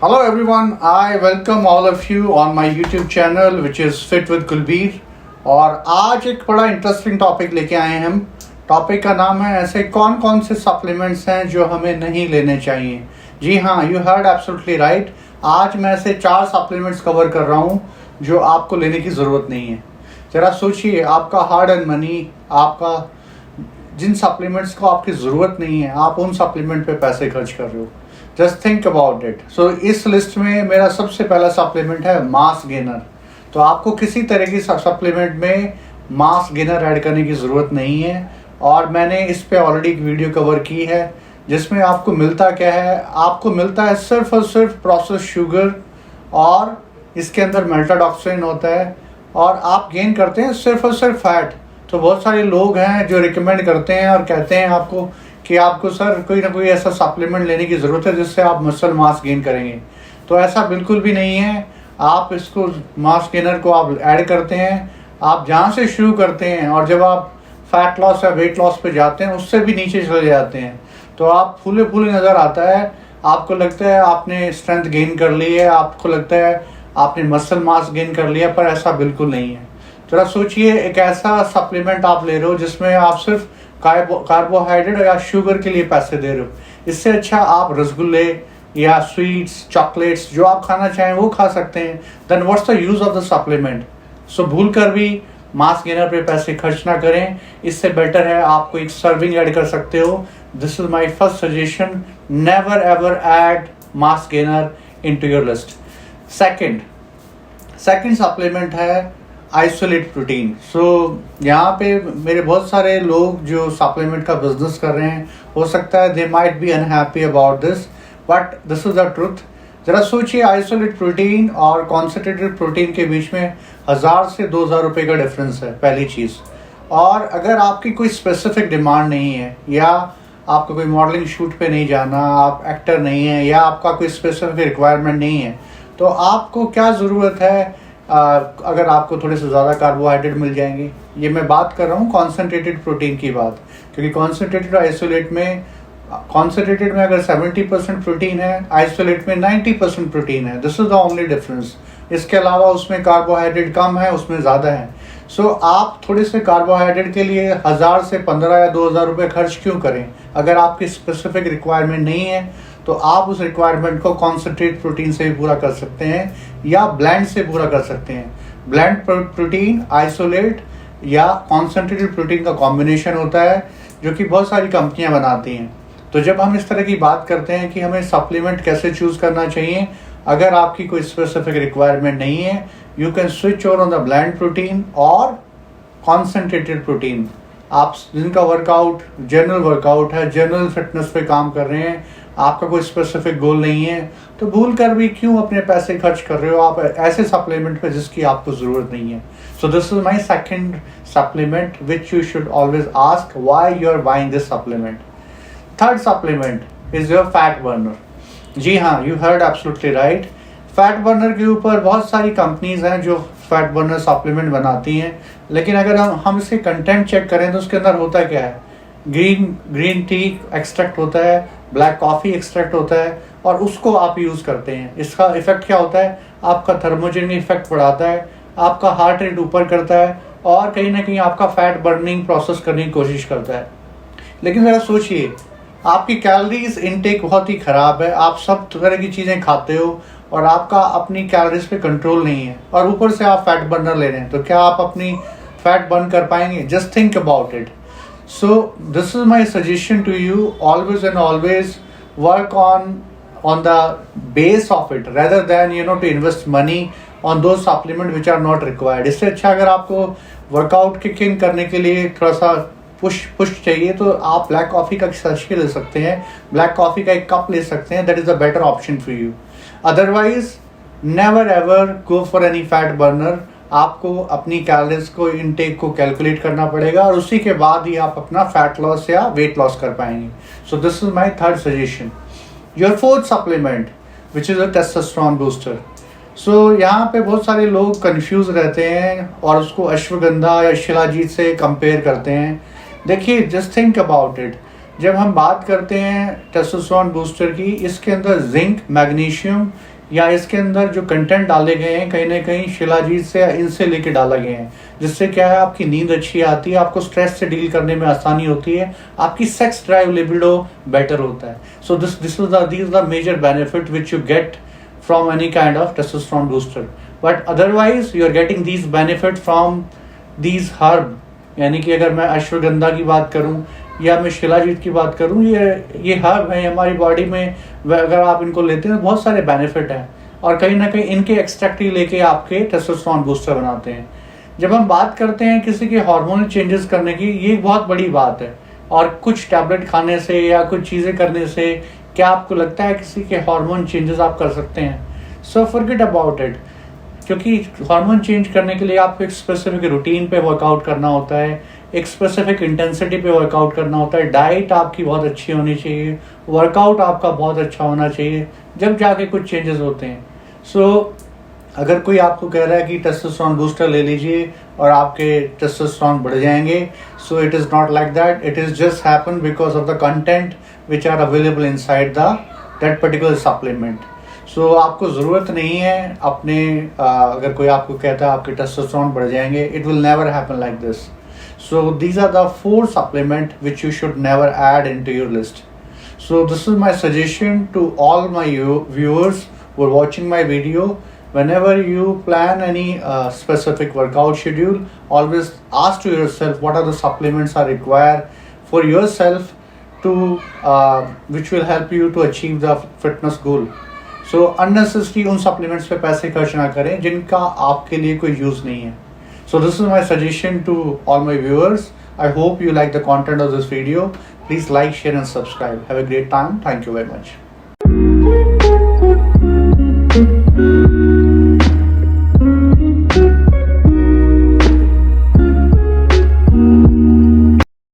Hello everyone, I welcome all of you on my YouTube channel which is Fit with Kulbir। और आज एक बड़ा interesting topic लेके आए हैं हम। टॉपिक का नाम है ऐसे कौन कौन से सप्लीमेंट्स हैं जो हमें नहीं लेने चाहिए। जी हाँ, यू हर्ड एब्सोल्युटली राइट। आज मैं ऐसे 4 सप्लीमेंट्स कवर कर रहा हूँ जो आपको लेने की ज़रूरत नहीं है। ज़रा सोचिए, आपका हार्ड एंड मनी, आपका जिन सप्लीमेंट्स को आपकी ज़रूरत नहीं है, आप उन सप्लीमेंट पे पैसे खर्च कर रहे हो। Just think about it. So इस लिस्ट में मेरा सबसे पहला सप्लीमेंट है मास गेनर। तो आपको किसी तरह की सप्लीमेंट में मास गेनर ऐड करने की ज़रूरत नहीं है, और मैंने इस पे ऑलरेडी एक वीडियो कवर की है जिसमें आपको मिलता क्या है। आपको मिलता है सिर्फ और सिर्फ प्रोसेस शुगर, और इसके अंदर मेल्टाडॉक्सिन होता है, और आप गेन करते हैं सिर्फ और सिर्फ फैट। तो बहुत सारे लोग हैं जो रिकमेंड करते हैं और कहते हैं आपको कि आपको सर कोई ना कोई ऐसा सप्लीमेंट लेने की ज़रूरत है जिससे आप मसल मास गेन करेंगे। तो ऐसा बिल्कुल भी नहीं है। आप इसको मास गेनर को आप ऐड करते हैं, आप जहाँ से शुरू करते हैं, और जब आप फैट लॉस या वेट लॉस पे जाते हैं उससे भी नीचे चले जाते हैं। तो आप फूले फूले नज़र आता है, आपको लगता है आपने स्ट्रेंथ गेन कर ली है, आपको लगता है आपने मसल मास गेन कर लिया, पर ऐसा बिल्कुल नहीं है। जरा सोचिए, एक ऐसा सप्लीमेंट आप ले रहे हो जिसमें आप सिर्फ कार्बोहाइड्रेट या शुगर के लिए पैसे दे रहे हो। इससे अच्छा आप रसगुल्ले या स्वीट्स, चॉकलेट्स जो आप खाना चाहें वो खा सकते हैं। Then what's the use of the supplement. So भूल कर भी मास गेनर पे पैसे खर्च ना करें। इससे बेटर है आपको एक सर्विंग ऐड कर सकते हो। This is my first suggestion, never ever add mass gainer into your list. Second supplement है आइसोलेट प्रोटीन। सो यहाँ पे मेरे बहुत सारे लोग जो सप्लीमेंट का बिजनेस कर रहे हैं, हो सकता है they might be unhappy about this, but this is the truth. जरा सोचिए, आइसोलेट प्रोटीन और कॉन्सेंट्रेटेड प्रोटीन के बीच में 1000 से 2000 रुपये का डिफरेंस है, पहली चीज़। और अगर आपकी कोई स्पेसिफिक डिमांड नहीं है, या आपको कोई मॉडलिंग शूट पे नहीं जाना, आप एक्टर नहीं है, या आपका कोई स्पेसिफिक रिक्वायरमेंट नहीं है, तो आपको क्या ज़रूरत है अगर आपको थोड़े से ज़्यादा कार्बोहाइड्रेट मिल जाएंगे। ये मैं बात कर रहा हूँ कॉन्सेंट्रेटेड प्रोटीन की बात, क्योंकि कॉन्सेंट्रेटेड आइसोलेट में, कॉन्सेंट्रेटेड में अगर 70% प्रोटीन है, आइसोलेट में 90% प्रोटीन है। This is the only difference. इसके अलावा उसमें कार्बोहाइड्रेट कम है, उसमें ज़्यादा है। सो आप थोड़े से कार्बोहाइड्रेट के लिए 1000 से 15 या 2000 रुपये खर्च क्यों करें। अगर आपकी स्पेसिफिक रिक्वायरमेंट नहीं है तो आप उस रिक्वायरमेंट को कॉन्सेंट्रेट प्रोटीन से भी पूरा कर सकते हैं, या ब्लेंड से पूरा कर सकते हैं। ब्लेंड प्रोटीन, आइसोलेट या कॉन्सेंट्रेटेड प्रोटीन का कॉम्बिनेशन होता है, जो कि बहुत सारी कंपनियां बनाती हैं। तो जब हम इस तरह की बात करते हैं कि हमें सप्लीमेंट कैसे चूज करना चाहिए, अगर आपकी कोई स्पेसिफिक रिक्वायरमेंट नहीं है, you can switch over on the blend protein और कॉन्सेंट्रेटेड प्रोटीन। आप जिनका वर्कआउट जनरल वर्कआउट है, जनरल फिटनेस पे काम कर रहे हैं, आपका कोई स्पेसिफिक गोल नहीं है, तो भूल कर भी क्यों अपने पैसे खर्च कर रहे हो आप ऐसे सप्लीमेंट पे जिसकी आपको ज़रूरत नहीं है। So this is my second supplement which you should always ask why you are buying this supplement. Third supplement is your fat burner. जी हाँ, you heard absolutely right. Fat burner के ऊपर बहुत सारी कंपनीज हैं जो फैट बर्नर सप्लीमेंट बनाती हैं, लेकिन अगर हम इसके कंटेंट चेक करें तो उसके अंदर होता क्या है। ग्रीन टी एक्सट्रैक्ट होता है, ब्लैक कॉफ़ी एक्सट्रैक्ट होता है, और उसको आप यूज़ करते हैं। इसका इफेक्ट क्या होता है, आपका थर्मोजेनिक इफेक्ट बढ़ाता है, आपका हार्ट रेट ऊपर करता है, और कहीं ना कहीं आपका फैट बर्निंग प्रोसेस करने की कोशिश करता है। लेकिन ज़रा सोचिए, आपकी कैलोरीज इनटेक बहुत ही ख़राब है, आप सब तरह की चीज़ें खाते हो और आपका अपनी कैलोरीज पे कंट्रोल नहीं है, और ऊपर से आप फैट बर्नर ले रहे हैं, तो क्या आप अपनी फैट बर्न कर पाएंगे? Just think about it. So this is my suggestion to you, always and always work on the base of it rather than to invest money on those supplements which are not required। इससे अच्छा अगर आपको workout kick in करने के लिए थोड़ा सा push चाहिए तो आप ब्लैक कॉफ़ी का सैशे ले सकते हैं, ब्लैक कॉफ़ी का एक कप ले सकते हैं। That is a better option for you. Otherwise never ever go for any fat burner. आपको अपनी कैलोरीज को इनटेक को कैलकुलेट करना पड़ेगा, और उसी के बाद ही आप अपना फैट लॉस या वेट लॉस कर पाएंगे। So this is my third suggestion. Your fourth supplement which is a testosterone booster. So यहाँ पे बहुत सारे लोग कंफ्यूज रहते हैं और उसको अश्वगंधा या शिलाजीत से कंपेयर करते हैं। देखिए, जस्ट थिंक अबाउट इट। जब हम बात करते हैं टेस्टोस्टेरोन बूस्टर की, इसके अंदर जिंक, मैग्नीशियम या इसके अंदर जो कंटेंट डाले गए हैं कहीं ना कहीं शिलाजीत से या इनसे लेके डाला गया है, जिससे क्या है आपकी नींद अच्छी आती है, आपको स्ट्रेस से डील करने में आसानी होती है, आपकी सेक्स ड्राइव लिबिडो बेटर होता है. So this is the major benefit which you get from any kind of testosterone booster. But otherwise you are getting these benefit from these herb. यानी कि अगर मैं अश्वगंधा की बात करूं या मैं शिलाजीत की बात करूं, ये हर्ब है हमारी बॉडी में, अगर आप इनको लेते हैं तो बहुत सारे बेनिफिट हैं और कहीं ना कहीं इनके एक्सट्रैक्ट ही लेके आपके टेस्टोस्टेरोन बूस्टर बनाते हैं. जब हम बात करते हैं किसी के हार्मोनल चेंजेस करने की, ये एक बहुत बड़ी बात है. और कुछ टैबलेट खाने से या कुछ चीज़ें करने से क्या आपको लगता है किसी के हार्मोन चेंजेस आप कर सकते हैं? सो फॉरगेट अबाउट इट, क्योंकि हार्मोन चेंज करने के लिए आपको एक स्पेसिफिक रूटीन पे वर्कआउट करना होता है, एक स्पेसिफिक इंटेंसिटी पे वर्कआउट करना होता है, डाइट आपकी बहुत अच्छी होनी चाहिए, वर्कआउट आपका बहुत अच्छा होना चाहिए, जब जाके कुछ चेंजेस होते हैं. सो अगर कोई आपको कह रहा है कि टेस्टोस्टेरोन बूस्टर ले लीजिए और आपके टेस्टोस्टेरोन बढ़ जाएंगे, so it is not like that. It is just happen because of the content which are available inside that particular supplement. So आपको ज़रूरत नहीं है अपने अगर कोई आपको कहता है आपके टेस्टोस्टेरोन बढ़ जाएंगे, it will never happen like this. So these are the 4 supplement which you should never add into your list. So this is my suggestion to all my viewers who are watching my video. Whenever you plan any specific workout schedule, always ask to yourself what are the supplements are required for yourself to which will help you to achieve the fitness goal. So unnecessary उन supplements पे पैसे खर्च ना करें जिनका आपके लिए कोई यूज़ नहीं है. So this is my suggestion to all my viewers. I hope you like the content of this video. Please like, share and subscribe. Have a great time. Thank you very much.